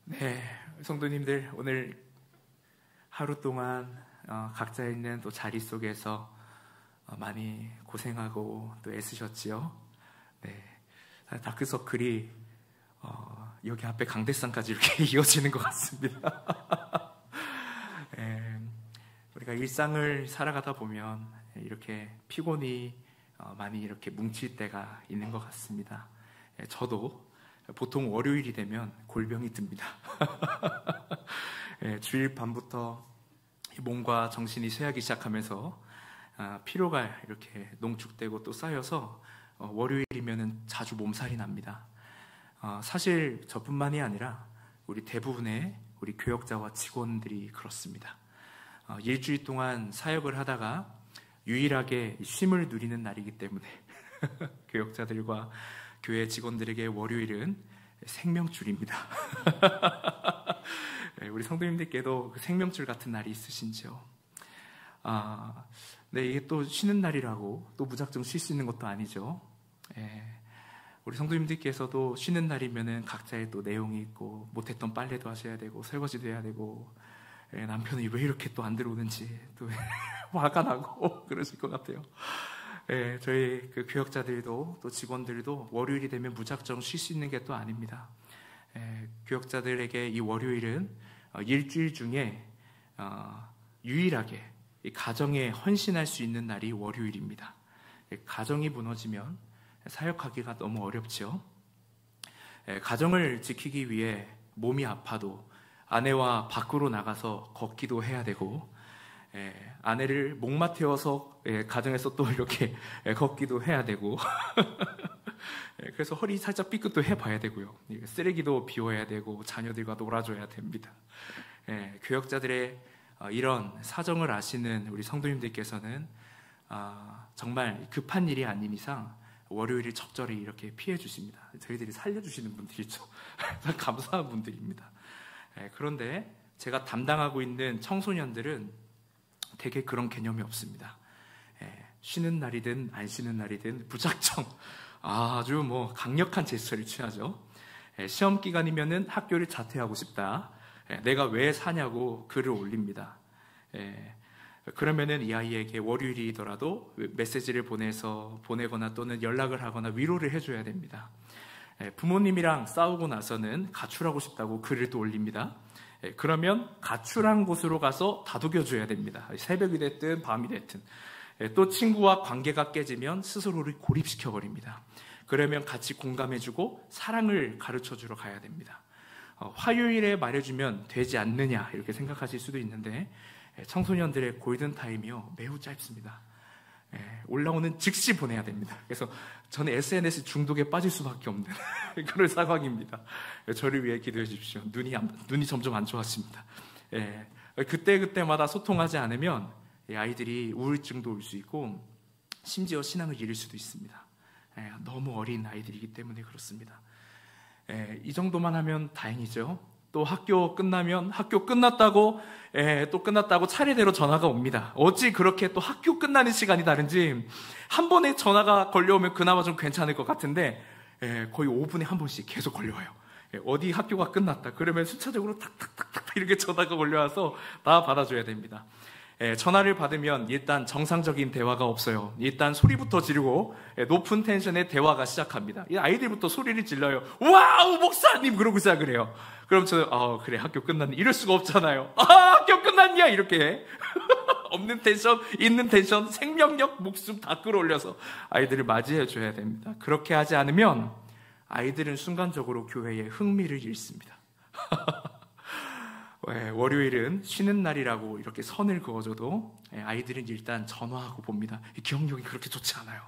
네, 성도님들 오늘 하루 동안 각자 있는 또 자리 속에서 많이 고생하고 또 애쓰셨지요. 네, 다크서클이 여기 앞에 강대상까지 이렇게 이어지는 것 같습니다. 네, 우리가 일상을 살아가다 보면 이렇게 피곤이 많이 이렇게 뭉칠 때가 있는 것 같습니다. 저도 보통 월요일이 되면 골병이 듭니다. 주일 밤부터 몸과 정신이 쇠하기 시작하면서 피로가 이렇게 농축되고 또 쌓여서 월요일이면 자주 몸살이 납니다. 사실 저뿐만이 아니라 우리 대부분의 우리 교역자와 직원들이 그렇습니다. 일주일 동안 사역을 하다가 유일하게 쉼을 누리는 날이기 때문에 교역자들과 교회 직원들에게 월요일은 생명줄입니다. 우리 성도님들께도 그 생명줄 같은 날이 있으신지요? 네, 이게 또 쉬는 날이라고 또 무작정 쉴 수 있는 것도 아니죠. 우리 성도님들께서도 쉬는 날이면은 각자의 또 내용이 있고 못했던 빨래도 하셔야 되고 설거지도 해야 되고 남편이 왜 이렇게 또 안 들어오는지 또 화가 나고 그러실 것 같아요. 저희 그 교역자들도 또 직원들도 월요일이 되면 무작정 쉴 수 있는 게 또 아닙니다. 교역자들에게 이 월요일은 일주일 중에 유일하게 이 가정에 헌신할 수 있는 날이 월요일입니다. 가정이 무너지면 사역하기가 너무 어렵죠. 가정을 지키기 위해 몸이 아파도 아내와 밖으로 나가서 걷기도 해야 되고, 아내를 목마 태워서 가정에서 또 이렇게 걷기도 해야 되고 그래서 허리 살짝 삐끗도 해봐야 되고요. 쓰레기도 비워야 되고 자녀들과 놀아줘야 됩니다. 교역자들의 이런 사정을 아시는 우리 성도님들께서는 정말 급한 일이 아닌 이상 월요일을 적절히 이렇게 피해 주십니다. 저희들이 살려주시는 분들이죠. 감사한 분들입니다. 그런데 제가 담당하고 있는 청소년들은 되게 그런 개념이 없습니다. 쉬는 날이든 안 쉬는 날이든 무작정 아주 강력한 제스처를 취하죠. 시험 기간이면은 학교를 자퇴하고 싶다. 내가 왜 사냐고 글을 올립니다. 그러면은 이 아이에게 월요일이더라도 메시지를 보내거나 또는 연락을 하거나 위로를 해줘야 됩니다. 부모님이랑 싸우고 나서는 가출하고 싶다고 글을 또 올립니다. 그러면 가출한 곳으로 가서 다독여줘야 됩니다. 새벽이 됐든 밤이 됐든. 또 친구와 관계가 깨지면 스스로를 고립시켜버립니다. 그러면 같이 공감해주고 사랑을 가르쳐주러 가야 됩니다. 화요일에 말해주면 되지 않느냐 이렇게 생각하실 수도 있는데 청소년들의 골든타임이요 매우 짧습니다. 올라오는 즉시 보내야 됩니다. 그래서 저는 SNS 중독에 빠질 수밖에 없는 그런 상황입니다. 저를 위해 기도해 주십시오. 눈이 점점 안 좋아집니다. 그때마다 소통하지 않으면 아이들이 우울증도 올 수 있고 심지어 신앙을 잃을 수도 있습니다. 너무 어린 아이들이기 때문에 그렇습니다. 이 정도만 하면 다행이죠. 또 학교 끝나면 학교 끝났다고 또 끝났다고 차례대로 전화가 옵니다. 어찌 그렇게 또 학교 끝나는 시간이 다른지 한 번에 전화가 걸려오면 그나마 좀 괜찮을 것 같은데 거의 5분에 한 번씩 계속 걸려와요. 어디 학교가 끝났다 그러면 순차적으로 탁탁탁탁 이렇게 전화가 걸려와서 다 받아줘야 됩니다. 전화를 받으면 일단 정상적인 대화가 없어요. 일단 소리부터 지르고 높은 텐션의 대화가 시작합니다. 이 아이들부터 소리를 질러요. 와우 목사님 그러고 시작을 해요. 그럼 저는 그래 학교 끝났네 이럴 수가 없잖아요. 학교 끝났냐 이렇게 없는 텐션 있는 텐션 생명력 목숨 다 끌어올려서 아이들을 맞이해 줘야 됩니다. 그렇게 하지 않으면 아이들은 순간적으로 교회에 흥미를 잃습니다. 월요일은 쉬는 날이라고 이렇게 선을 그어줘도 아이들은 일단 전화하고 봅니다. 기억력이 그렇게 좋지 않아요.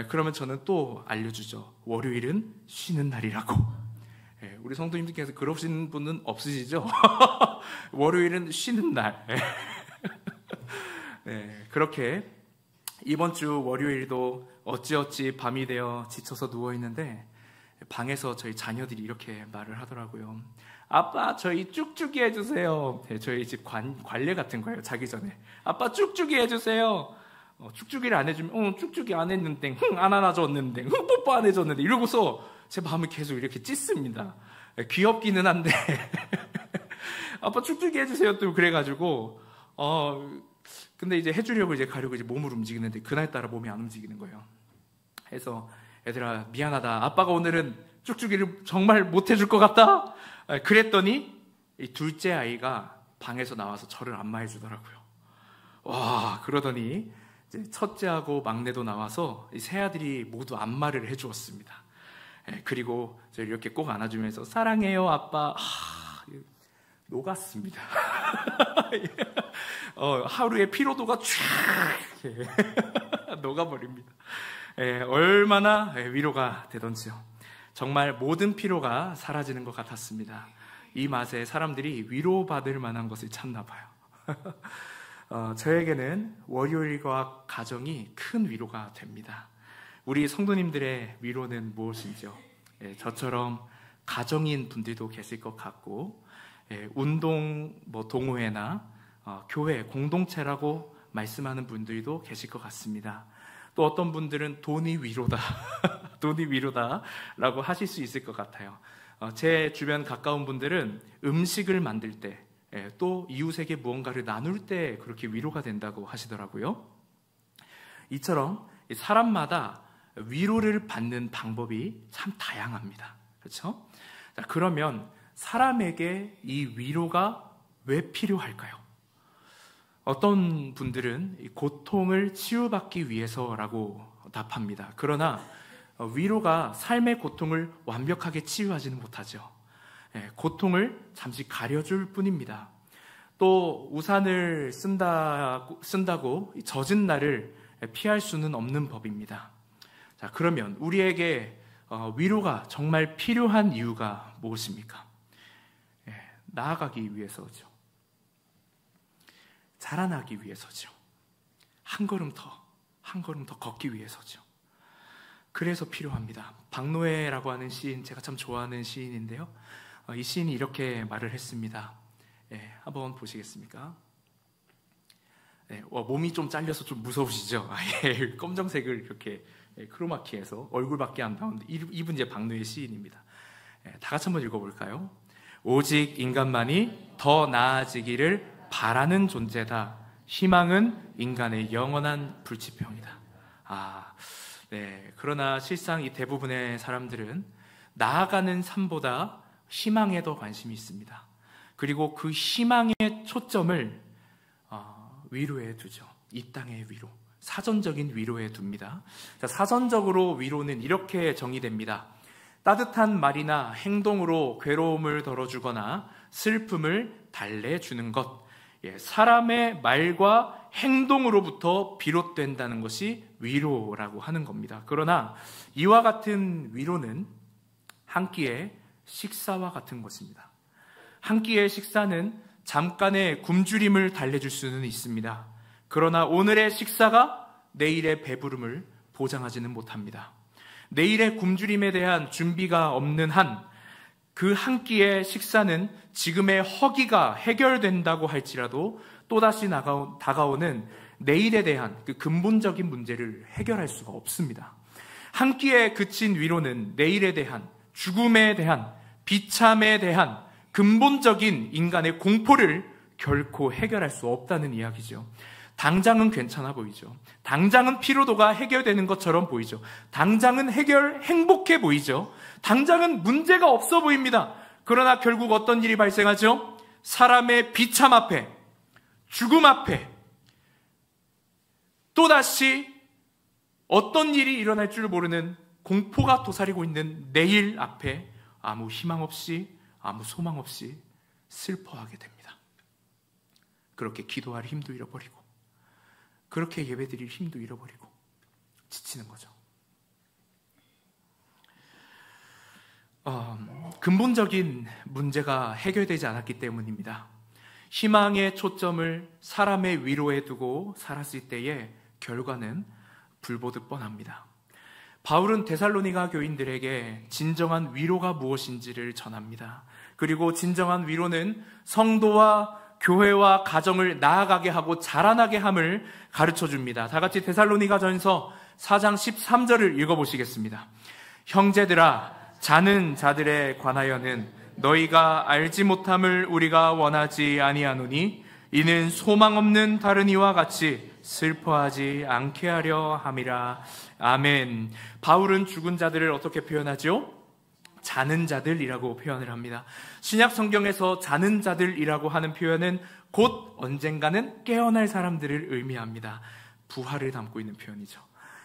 그러면 저는 또 알려주죠. 월요일은 쉬는 날이라고. 우리 성도님들께서 그러신 분은 없으시죠? 월요일은 쉬는 날. 그렇게 이번 주 월요일도 어찌어찌 밤이 되어 지쳐서 누워있는데 방에서 저희 자녀들이 이렇게 말을 하더라고요. 아빠 저희 쭉쭉이 해주세요. 저희 집 관례 같은 거예요. 자기 전에 아빠 쭉쭉이 해주세요. 쭉쭉이를 안 해주면 쭉쭉이 안 했는데 안 안아줬는데 뽀뽀 안 해줬는데 이러고서 제 마음을 계속 이렇게 찢습니다. 귀엽기는 한데 아빠 축축이 해주세요 또 그래가지고 근데 이제 해주려고 이제 가려고 이제 몸을 움직이는데 그날따라 몸이 안 움직이는 거예요. 그래서 얘들아 미안하다. 아빠가 오늘은 쭉쭉이를 정말 못 해줄 것 같다. 그랬더니 이 둘째 아이가 방에서 나와서 저를 안마해 주더라고요. 와, 그러더니 이제 첫째하고 막내도 나와서 이 세 아들이 모두 안마를 해 주었습니다. 그리고 저를 이렇게 꼭 안아주면서 사랑해요 아빠. 녹았습니다. 하루의 피로도가 쫙 녹아버립니다. 얼마나 위로가 되던지요. 정말 모든 피로가 사라지는 것 같았습니다. 이 맛에 사람들이 위로받을 만한 것을 찾나 봐요. 저에게는 월요일과 가정이 큰 위로가 됩니다. 우리 성도님들의 위로는 무엇인지요? 저처럼 가정인 분들도 계실 것 같고, 운동 동호회나 교회 공동체라고 말씀하는 분들도 계실 것 같습니다. 또 어떤 분들은 돈이 위로다, 돈이 위로다라고 하실 수 있을 것 같아요. 제 주변 가까운 분들은 음식을 만들 때, 또 이웃에게 무언가를 나눌 때 그렇게 위로가 된다고 하시더라고요. 이처럼 사람마다 위로를 받는 방법이 참 다양합니다. 그렇죠? 자, 그러면 사람에게 이 위로가 왜 필요할까요? 어떤 분들은 고통을 치유받기 위해서라고 답합니다. 그러나 위로가 삶의 고통을 완벽하게 치유하지는 못하죠. 고통을 잠시 가려줄 뿐입니다. 또 우산을 쓴다고 젖은 날을 피할 수는 없는 법입니다. 자, 그러면 우리에게 위로가 정말 필요한 이유가 무엇입니까? 나아가기 위해서죠. 자라나기 위해서죠. 한 걸음 더 걷기 위해서죠. 그래서 필요합니다. 박노해라고 하는 시인, 제가 참 좋아하는 시인인데요. 이 시인이 이렇게 말을 했습니다. 한번 보시겠습니까? 몸이 좀 잘려서 좀 무서우시죠? 검정색을 이렇게 크로마키해서 얼굴밖에 안 나오는데 이분 이제 박노해 시인입니다. 다 같이 한번 읽어볼까요? 오직 인간만이 더 나아지기를 바라는 존재다. 희망은 인간의 영원한 불치병이다. 그러나 실상 이 대부분의 사람들은 나아가는 삶보다 희망에 더 관심이 있습니다. 그리고 그 희망의 초점을 위로에 두죠. 이 땅의 위로, 사전적인 위로에 둡니다. 자, 사전적으로 위로는 이렇게 정의됩니다. 따뜻한 말이나 행동으로 괴로움을 덜어주거나 슬픔을 달래주는 것, 사람의 말과 행동으로부터 비롯된다는 것이 위로라고 하는 겁니다. 그러나 이와 같은 위로는 한 끼의 식사와 같은 것입니다. 한 끼의 식사는 잠깐의 굶주림을 달래줄 수는 있습니다. 그러나 오늘의 식사가 내일의 배부름을 보장하지는 못합니다. 내일의 굶주림에 대한 준비가 없는 한 그 한 끼의 식사는 지금의 허기가 해결된다고 할지라도 또다시 다가오는 내일에 대한 그 근본적인 문제를 해결할 수가 없습니다. 한 끼에 그친 위로는 내일에 대한, 죽음에 대한, 비참에 대한 근본적인 인간의 공포를 결코 해결할 수 없다는 이야기죠. 당장은 괜찮아 보이죠. 당장은 피로도가 해결되는 것처럼 보이죠. 당장은 행복해 보이죠. 당장은 문제가 없어 보입니다. 그러나 결국 어떤 일이 발생하죠? 사람의 비참 앞에, 죽음 앞에 또다시 어떤 일이 일어날 줄 모르는 공포가 도사리고 있는 내일 앞에 아무 희망 없이, 아무 소망 없이 슬퍼하게 됩니다. 그렇게 기도할 힘도 잃어버리고, 그렇게 예배드릴 힘도 잃어버리고 지치는 거죠. 근본적인 문제가 해결되지 않았기 때문입니다. 희망의 초점을 사람의 위로에 두고 살았을 때의 결과는 불보듯 뻔합니다. 바울은 데살로니가 교인들에게 진정한 위로가 무엇인지를 전합니다. 그리고 진정한 위로는 성도와 교회와 가정을 나아가게 하고 자라나게 함을 가르쳐 줍니다. 다 같이 데살로니가 전서 4장 13절을 읽어보시겠습니다. 형제들아, 자는 자들에 관하여는 너희가 알지 못함을 우리가 원하지 아니하노니 이는 소망 없는 다른 이와 같이 슬퍼하지 않게 하려 함이라. 아멘. 바울은 죽은 자들을 어떻게 표현하죠? 자는 자들이라고 표현을 합니다. 신약 성경에서 자는 자들이라고 하는 표현은 곧 언젠가는 깨어날 사람들을 의미합니다. 부활을 담고 있는 표현이죠.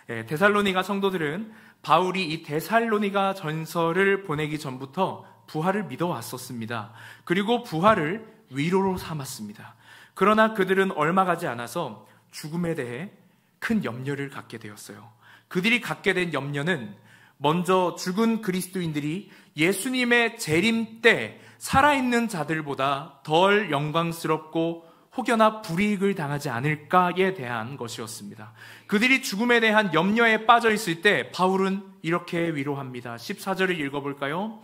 데살로니가 성도들은 바울이 이 데살로니가 전서를 보내기 전부터 부활을 믿어왔었습니다. 그리고 부활을 위로로 삼았습니다. 그러나 그들은 얼마 가지 않아서 죽음에 대해 큰 염려를 갖게 되었어요. 그들이 갖게 된 염려는 먼저 죽은 그리스도인들이 예수님의 재림 때 살아있는 자들보다 덜 영광스럽고 혹여나 불이익을 당하지 않을까에 대한 것이었습니다. 그들이 죽음에 대한 염려에 빠져 있을 때 바울은 이렇게 위로합니다. 14절을 읽어볼까요?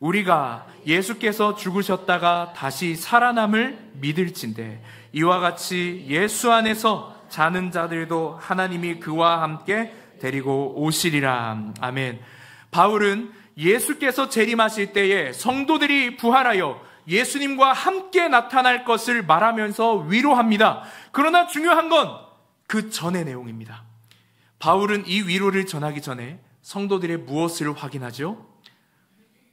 우리가 예수께서 죽으셨다가 다시 살아남을 믿을진대 이와 같이 예수 안에서 자는 자들도 하나님이 그와 함께 데리고 오시리라. 아멘. 바울은 예수께서 재림하실 때에 성도들이 부활하여 예수님과 함께 나타날 것을 말하면서 위로합니다. 그러나 중요한 건 그 전의 내용입니다. 바울은 이 위로를 전하기 전에 성도들의 무엇을 확인하죠?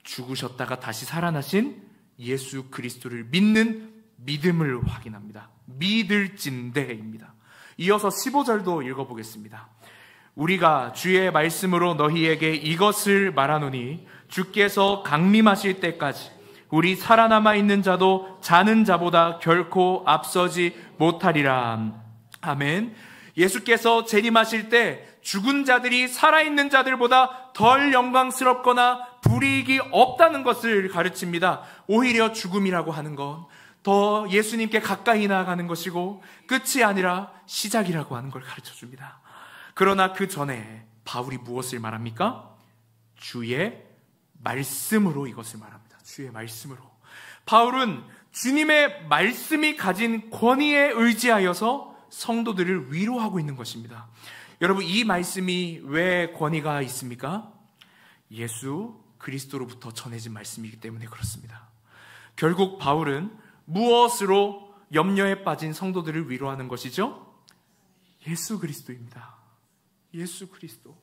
죽으셨다가 다시 살아나신 예수 그리스도를 믿는 믿음을 확인합니다. 믿을진대입니다. 이어서 15절도 읽어보겠습니다. 우리가 주의 말씀으로 너희에게 이것을 말하노니 주께서 강림하실 때까지 우리 살아남아 있는 자도 자는 자보다 결코 앞서지 못하리라. 아멘. 예수께서 재림하실 때 죽은 자들이 살아있는 자들보다 덜 영광스럽거나 불이익이 없다는 것을 가르칩니다. 오히려 죽음이라고 하는 건 더 예수님께 가까이 나아가는 것이고 끝이 아니라 시작이라고 하는 걸 가르쳐줍니다. 그러나 그 전에 바울이 무엇을 말합니까? 주의 말씀으로 이것을 말합니다. 주의 말씀으로. 바울은 주님의 말씀이 가진 권위에 의지하여서 성도들을 위로하고 있는 것입니다. 여러분, 이 말씀이 왜 권위가 있습니까? 예수 그리스도로부터 전해진 말씀이기 때문에 그렇습니다. 결국 바울은 무엇으로 염려에 빠진 성도들을 위로하는 것이죠? 예수 그리스도입니다. 예수 그리스도.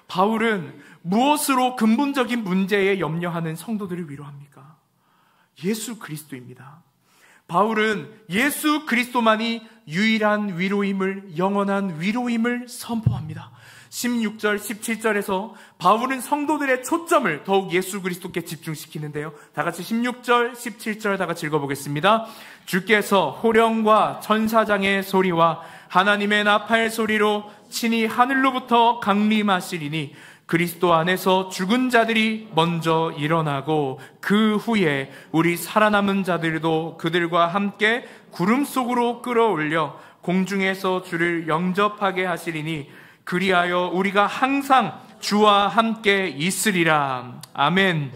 바울은 무엇으로 근본적인 문제에 염려하는 성도들을 위로합니까? 예수 그리스도입니다. 바울은 예수 그리스도만이 유일한 위로임을, 영원한 위로임을 선포합니다. 16절, 17절에서 바울은 성도들의 초점을 더욱 예수 그리스도께 집중시키는데요. 다 같이 16절, 17절 다 같이 읽어보겠습니다. 주께서 호령과 천사장의 소리와 하나님의 나팔 소리로 친히 하늘로부터 강림하시리니 그리스도 안에서 죽은 자들이 먼저 일어나고 그 후에 우리 살아남은 자들도 그들과 함께 구름 속으로 끌어올려 공중에서 주를 영접하게 하시리니 그리하여 우리가 항상 주와 함께 있으리라. 아멘.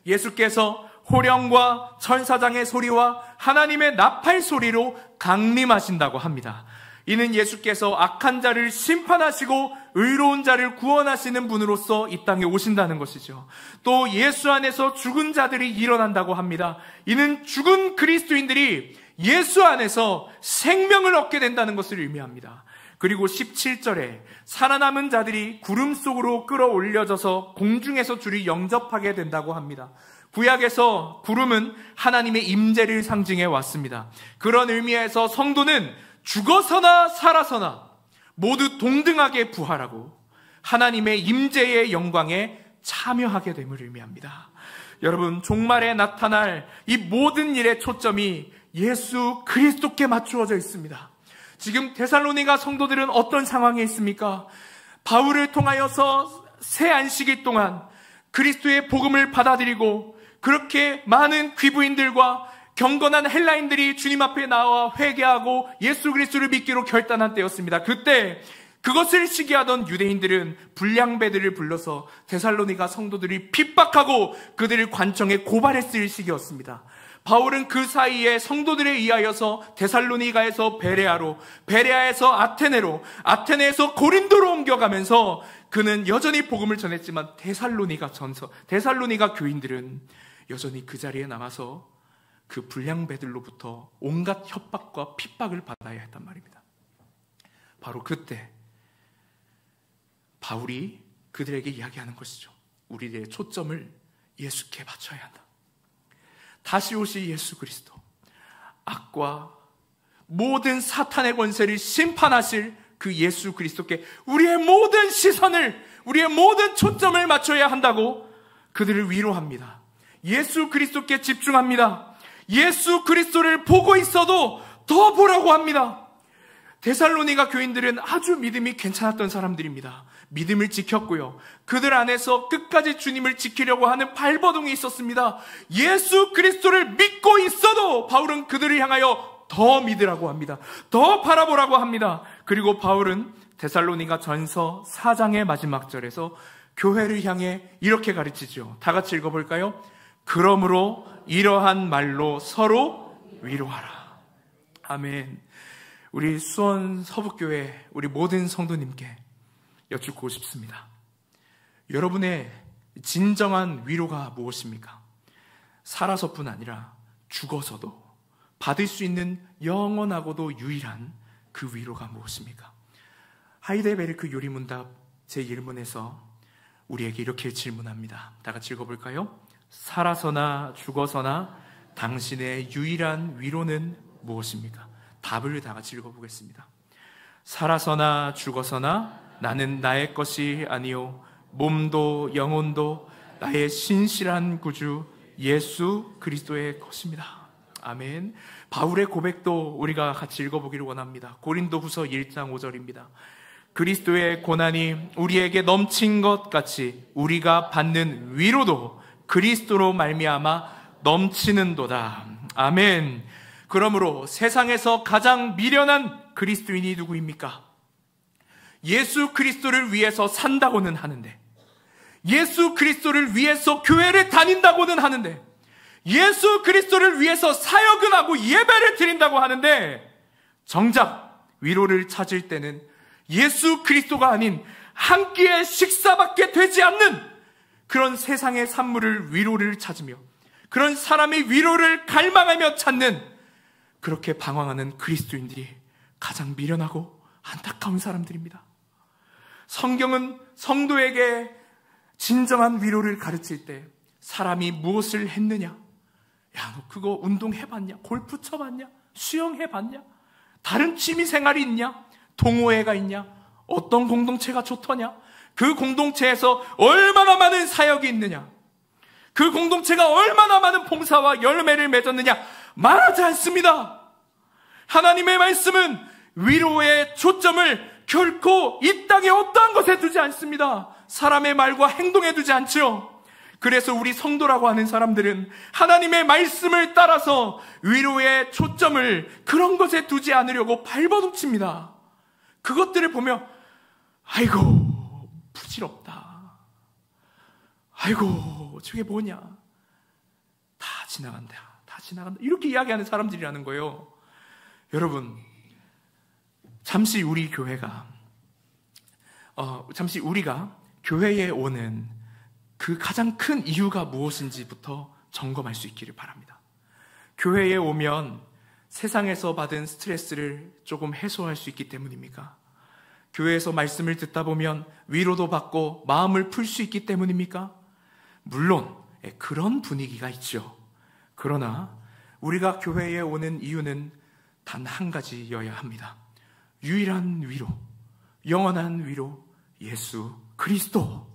예수께서 호령과 천사장의 소리와 하나님의 나팔 소리로 강림하신다고 합니다. 이는 예수께서 악한 자를 심판하시고 의로운 자를 구원하시는 분으로서 이 땅에 오신다는 것이죠. 또 예수 안에서 죽은 자들이 일어난다고 합니다. 이는 죽은 그리스도인들이 예수 안에서 생명을 얻게 된다는 것을 의미합니다. 그리고 17절에 살아남은 자들이 구름 속으로 끌어올려져서 공중에서 주를 영접하게 된다고 합니다. 구약에서 구름은 하나님의 임재를 상징해 왔습니다. 그런 의미에서 성도는 죽어서나 살아서나 모두 동등하게 부활하고 하나님의 임재의 영광에 참여하게 됨을 의미합니다. 여러분, 종말에 나타날 이 모든 일의 초점이 예수 그리스도께 맞추어져 있습니다. 지금 데살로니가 성도들은 어떤 상황에 있습니까? 바울을 통하여서 새 안식일 동안 그리스도의 복음을 받아들이고 그렇게 많은 귀부인들과 경건한 헬라인들이 주님 앞에 나와 회개하고 예수 그리스도를 믿기로 결단한 때였습니다. 그때 그것을 시기하던 유대인들은 불량배들을 불러서 데살로니가 성도들이 핍박하고 그들을 관청에 고발했을 시기였습니다. 바울은 그 사이에 성도들에 의하여서 데살로니가에서 베레아로, 베레아에서 아테네로, 아테네에서 고린도로 옮겨가면서 그는 여전히 복음을 전했지만 데살로니가 교인들은 여전히 그 자리에 남아서 그 불량배들로부터 온갖 협박과 핍박을 받아야 했단 말입니다. 바로 그때 바울이 그들에게 이야기하는 것이죠. 우리의 초점을 예수께 맞춰야 한다. 다시 오실 예수 그리스도, 악과 모든 사탄의 권세를 심판하실 그 예수 그리스도께 우리의 모든 시선을, 우리의 모든 초점을 맞춰야 한다고 그들을 위로합니다. 예수 그리스도께 집중합니다. 예수 그리스도를 보고 있어도 더 보라고 합니다. 데살로니가 교인들은 아주 믿음이 괜찮았던 사람들입니다. 믿음을 지켰고요, 그들 안에서 끝까지 주님을 지키려고 하는 발버둥이 있었습니다. 예수 그리스도를 믿고 있어도 바울은 그들을 향하여 더 믿으라고 합니다. 더 바라보라고 합니다. 그리고 바울은 데살로니가 전서 4장의 마지막 절에서 교회를 향해 이렇게 가르치죠. 다 같이 읽어볼까요? 그러므로 이러한 말로 서로 위로하라. 아멘. 우리 수원 서북교회 우리 모든 성도님께 여쭙고 싶습니다. 여러분의 진정한 위로가 무엇입니까? 살아서뿐 아니라 죽어서도 받을 수 있는 영원하고도 유일한 그 위로가 무엇입니까? 하이델베르크 요리문답 제1문에서 우리에게 이렇게 질문합니다. 다 같이 읽어볼까요? 살아서나 죽어서나 당신의 유일한 위로는 무엇입니까? 답을 다 같이 읽어보겠습니다. 살아서나 죽어서나 나는 나의 것이 아니요 몸도 영혼도 나의 신실한 구주 예수 그리스도의 것입니다. 아멘. 바울의 고백도 우리가 같이 읽어보기를 원합니다. 고린도후서 1장 5절입니다. 그리스도의 고난이 우리에게 넘친 것 같이 우리가 받는 위로도 그리스도로 말미암아 넘치는도다. 아멘. 그러므로 세상에서 가장 미련한 그리스도인이 누구입니까? 예수 그리스도를 위해서 산다고는 하는데, 예수 그리스도를 위해서 교회를 다닌다고는 하는데, 예수 그리스도를 위해서 사역은 하고 예배를 드린다고 하는데, 정작 위로를 찾을 때는 예수 그리스도가 아닌 한 끼의 식사밖에 되지 않는 그런 세상의 산물을 위로를 찾으며, 그런 사람의 위로를 갈망하며 찾는, 그렇게 방황하는 그리스도인들이 가장 미련하고 안타까운 사람들입니다. 성경은 성도에게 진정한 위로를 가르칠 때 사람이 무엇을 했느냐, 야, 너 그거 운동해봤냐? 골프 쳐봤냐? 수영해봤냐? 다른 취미생활이 있냐? 동호회가 있냐? 어떤 공동체가 좋더냐? 그 공동체에서 얼마나 많은 사역이 있느냐? 그 공동체가 얼마나 많은 봉사와 열매를 맺었느냐? 말하지 않습니다. 하나님의 말씀은 위로의 초점을 결코 이 땅에 어떠한 것에 두지 않습니다. 사람의 말과 행동에 두지 않죠. 그래서 우리 성도라고 하는 사람들은 하나님의 말씀을 따라서 위로의 초점을 그런 것에 두지 않으려고 발버둥칩니다. 그것들을 보며 아이고 부질없다, 아이고 저게 뭐냐, 다 지나간다, 다 지나간다, 이렇게 이야기하는 사람들이라는 거예요. 여러분, 잠시 우리가 교회에 오는 그 가장 큰 이유가 무엇인지부터 점검할 수 있기를 바랍니다. 교회에 오면 세상에서 받은 스트레스를 조금 해소할 수 있기 때문입니까? 교회에서 말씀을 듣다 보면 위로도 받고 마음을 풀 수 있기 때문입니까? 물론 그런 분위기가 있죠. 그러나 우리가 교회에 오는 이유는 단 한 가지여야 합니다. 유일한 위로, 영원한 위로, 예수 그리스도.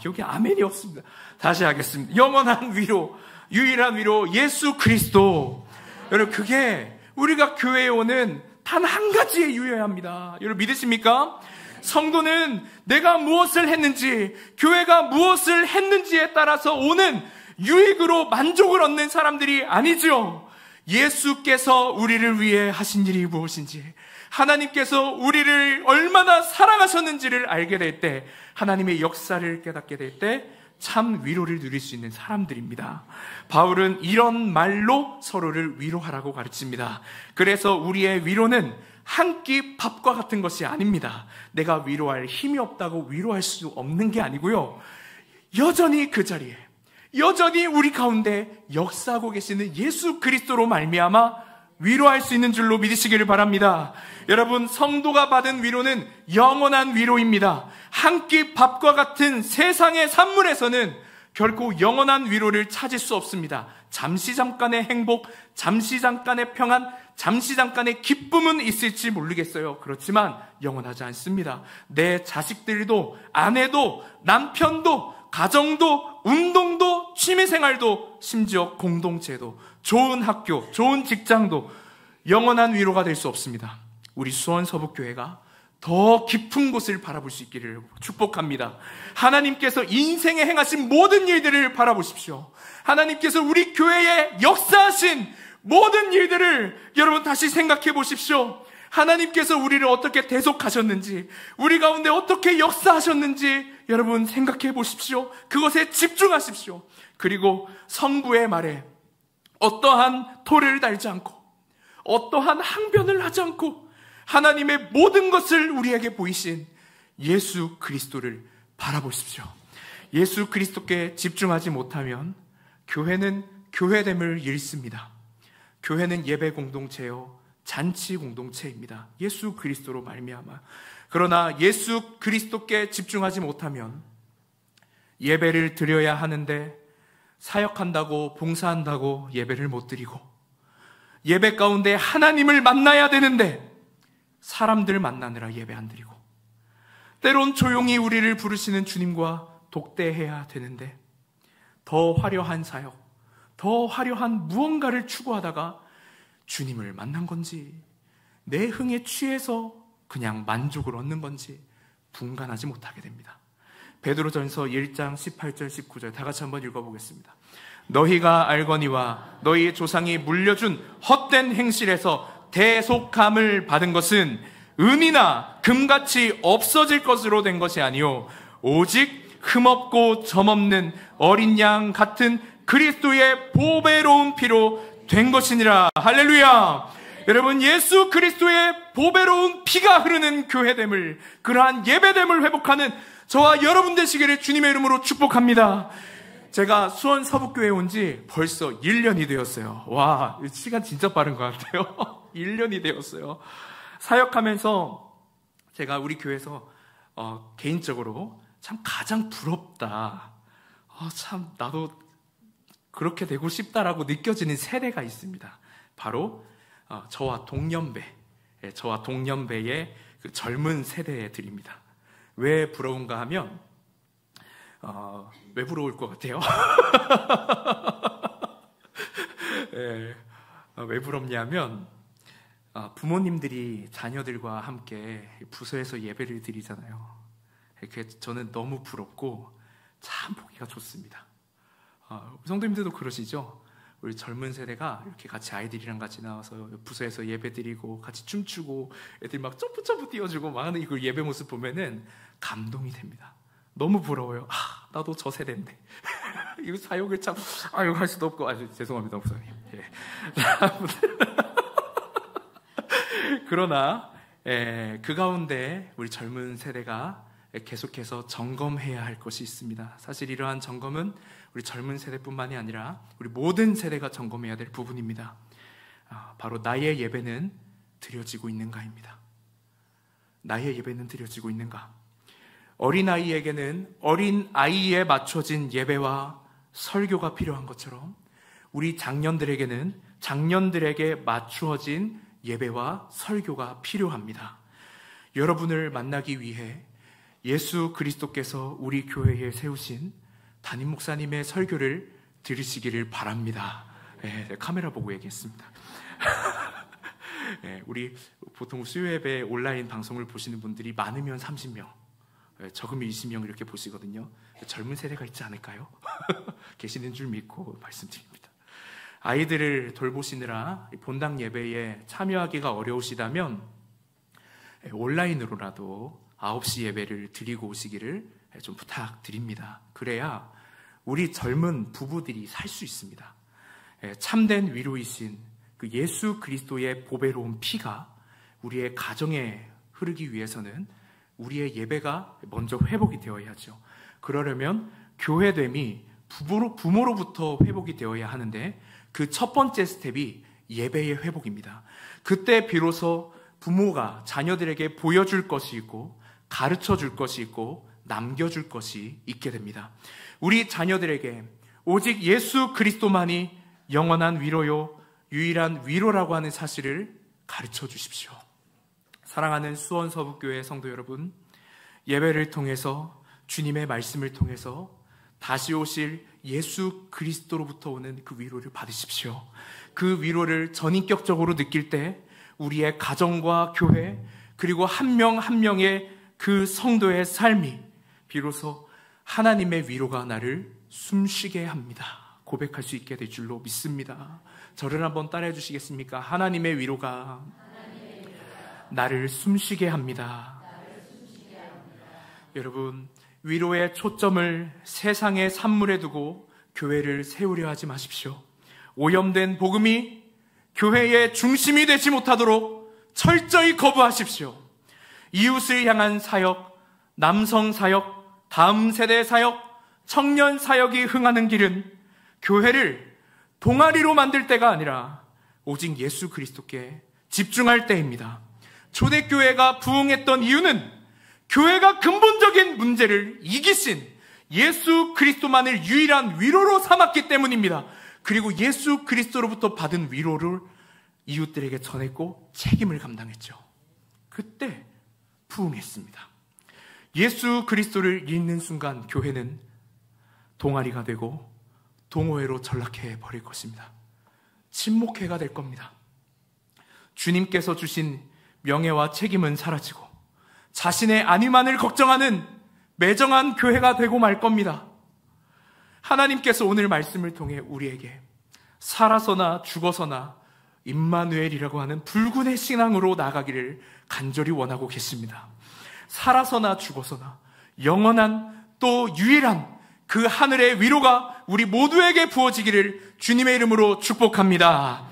여기 아멘이 없습니다. 다시 하겠습니다. 영원한 위로, 유일한 위로, 예수 그리스도. 여러분, 그게 우리가 교회에 오는 단 한 가지의 이유여야 합니다. 여러분 믿으십니까? 성도는 내가 무엇을 했는지, 교회가 무엇을 했는지에 따라서 오는 유익으로 만족을 얻는 사람들이 아니죠. 예수께서 우리를 위해 하신 일이 무엇인지, 하나님께서 우리를 얼마나 사랑하셨는지를 알게 될 때, 하나님의 역사를 깨닫게 될 때 참 위로를 누릴 수 있는 사람들입니다. 바울은 이런 말로 서로를 위로하라고 가르칩니다. 그래서 우리의 위로는 한 끼 밥과 같은 것이 아닙니다. 내가 위로할 힘이 없다고 위로할 수 없는 게 아니고요. 여전히 그 자리에, 여전히 우리 가운데 역사하고 계시는 예수 그리스도로 말미암아 위로할 수 있는 줄로 믿으시기를 바랍니다. 여러분, 성도가 받은 위로는 영원한 위로입니다. 한 끼 밥과 같은 세상의 산물에서는 결코 영원한 위로를 찾을 수 없습니다. 잠시 잠깐의 행복, 잠시 잠깐의 평안, 잠시 잠깐의 기쁨은 있을지 모르겠어요. 그렇지만 영원하지 않습니다. 내 자식들도, 아내도, 남편도, 가정도, 운동도, 취미생활도, 심지어 공동체도, 좋은 학교, 좋은 직장도 영원한 위로가 될 수 없습니다. 우리 수원서북교회가 더 깊은 곳을 바라볼 수 있기를 축복합니다. 하나님께서 인생에 행하신 모든 일들을 바라보십시오. 하나님께서 우리 교회에 역사하신 모든 일들을 여러분 다시 생각해 보십시오. 하나님께서 우리를 어떻게 대속하셨는지, 우리 가운데 어떻게 역사하셨는지 여러분 생각해 보십시오. 그것에 집중하십시오. 그리고 성부의 말에 어떠한 토를 달지 않고, 어떠한 항변을 하지 않고 하나님의 모든 것을 우리에게 보이신 예수 그리스도를 바라보십시오. 예수 그리스도께 집중하지 못하면 교회는 교회됨을 잃습니다. 교회는 예배 공동체요, 잔치 공동체입니다. 예수 그리스도로 말미암아. 그러나 예수 그리스도께 집중하지 못하면 예배를 드려야 하는데 사역한다고, 봉사한다고 예배를 못 드리고, 예배 가운데 하나님을 만나야 되는데 사람들 만나느라 예배 안 드리고, 때론 조용히 우리를 부르시는 주님과 독대해야 되는데 더 화려한 사역, 더 화려한 무언가를 추구하다가 주님을 만난 건지, 내 흥에 취해서 그냥 만족을 얻는 건지 분간하지 못하게 됩니다. 베드로전서 1장 18절 19절 다 같이 한번 읽어보겠습니다. 너희가 알거니와 너희 조상이 물려준 헛된 행실에서 대속함을 받은 것은 은이나 금같이 없어질 것으로 된 것이 아니요 오직 흠없고 점없는 어린 양 같은 그리스도의 보배로운 피로 된 것이니라. 할렐루야. 여러분, 예수 그리스도의 보배로운 피가 흐르는 교회됨을, 그러한 예배됨을 회복하는 저와 여러분 되시기를 주님의 이름으로 축복합니다. 제가 수원 서북교회에 온 지 벌써 1년이 되었어요. 와, 시간 진짜 빠른 것 같아요. 1년이 되었어요. 사역하면서 제가 우리 교회에서 개인적으로 참 가장 부럽다, 참 나도 그렇게 되고 싶다라고 느껴지는 세대가 있습니다. 바로 저와 동년배의 그 젊은 세대들입니다. 왜 부러운가 하면 왜 부러울 것 같아요? 네, 왜 부럽냐면 부모님들이 자녀들과 함께 부서에서 예배를 드리잖아요. 그게 저는 너무 부럽고 참 보기가 좋습니다. 성도님들도 그러시죠? 우리 젊은 세대가 이렇게 같이 아이들이랑 같이 나와서 부서에서 예배 드리고 같이 춤추고 애들 막 점프 뛰어주고 막 하는 그 예배 모습 보면은 감동이 됩니다. 너무 부러워요. 나도 저 세대인데 이거 사역을 참 할 수도 없고 죄송합니다 목사님. 예. 그러나 그 가운데 우리 젊은 세대가 계속해서 점검해야 할 것이 있습니다. 사실 이러한 점검은 우리 젊은 세대뿐만이 아니라 우리 모든 세대가 점검해야 될 부분입니다. 바로 나의 예배는 드려지고 있는가입니다. 나의 예배는 드려지고 있는가? 어린아이에게는 어린아이에 맞춰진 예배와 설교가 필요한 것처럼 우리 장년들에게는 장년들에게 맞추어진 예배와 설교가 필요합니다. 여러분을 만나기 위해 예수 그리스도께서 우리 교회에 세우신 담임 목사님의 설교를 들으시기를 바랍니다. 카메라 보고 얘기했습니다. 우리 보통 수요예배 온라인 방송을 보시는 분들이 많으면 30명, 적으면 20명 이렇게 보시거든요. 젊은 세대가 있지 않을까요? 계시는 줄 믿고 말씀드립니다. 아이들을 돌보시느라 본당 예배에 참여하기가 어려우시다면 온라인으로라도 9시 예배를 드리고 오시기를 좀 부탁드립니다. 그래야 우리 젊은 부부들이 살 수 있습니다. 참된 위로이신 그 예수 그리스도의 보배로운 피가 우리의 가정에 흐르기 위해서는 우리의 예배가 먼저 회복이 되어야죠. 그러려면 교회됨이 부모로부터 회복이 되어야 하는데 그 첫 번째 스텝이 예배의 회복입니다. 그때 비로소 부모가 자녀들에게 보여줄 것이 있고 가르쳐 줄 것이 있고 남겨줄 것이 있게 됩니다. 우리 자녀들에게 오직 예수 그리스도만이 영원한 위로요, 유일한 위로라고 하는 사실을 가르쳐 주십시오. 사랑하는 수원서북교회 성도 여러분, 예배를 통해서 주님의 말씀을 통해서 다시 오실 예수 그리스도로부터 오는 그 위로를 받으십시오. 그 위로를 전인격적으로 느낄 때 우리의 가정과 교회 그리고 한 명 한 명의 그 성도의 삶이 비로소 하나님의 위로가 나를 숨쉬게 합니다. 고백할 수 있게 될 줄로 믿습니다. 저를 한번 따라해 주시겠습니까? 하나님의 위로가 나를 숨쉬게 합니다. 여러분, 위로의 초점을 세상의 산물에 두고 교회를 세우려 하지 마십시오. 오염된 복음이 교회의 중심이 되지 못하도록 철저히 거부하십시오. 이웃을 향한 사역, 남성 사역, 다음 세대 사역, 청년 사역이 흥하는 길은 교회를 동아리로 만들 때가 아니라 오직 예수 그리스도께 집중할 때입니다. 초대교회가 부흥했던 이유는 교회가 근본적인 문제를 이기신 예수 그리스도만을 유일한 위로로 삼았기 때문입니다. 그리고 예수 그리스도로부터 받은 위로를 이웃들에게 전했고 책임을 감당했죠. 그때 부흥했습니다. 예수 그리스도를 잃는 순간 교회는 동아리가 되고 동호회로 전락해 버릴 것입니다. 침묵회가 될 겁니다. 주님께서 주신 명예와 책임은 사라지고 자신의 안위만을 걱정하는 매정한 교회가 되고 말 겁니다. 하나님께서 오늘 말씀을 통해 우리에게 살아서나 죽어서나 임마누엘이라고 하는 불군의 신앙으로 나아가기를 간절히 원하고 계십니다. 살아서나 죽어서나 영원한 또 유일한 그 하늘의 위로가 우리 모두에게 부어지기를 주님의 이름으로 축복합니다.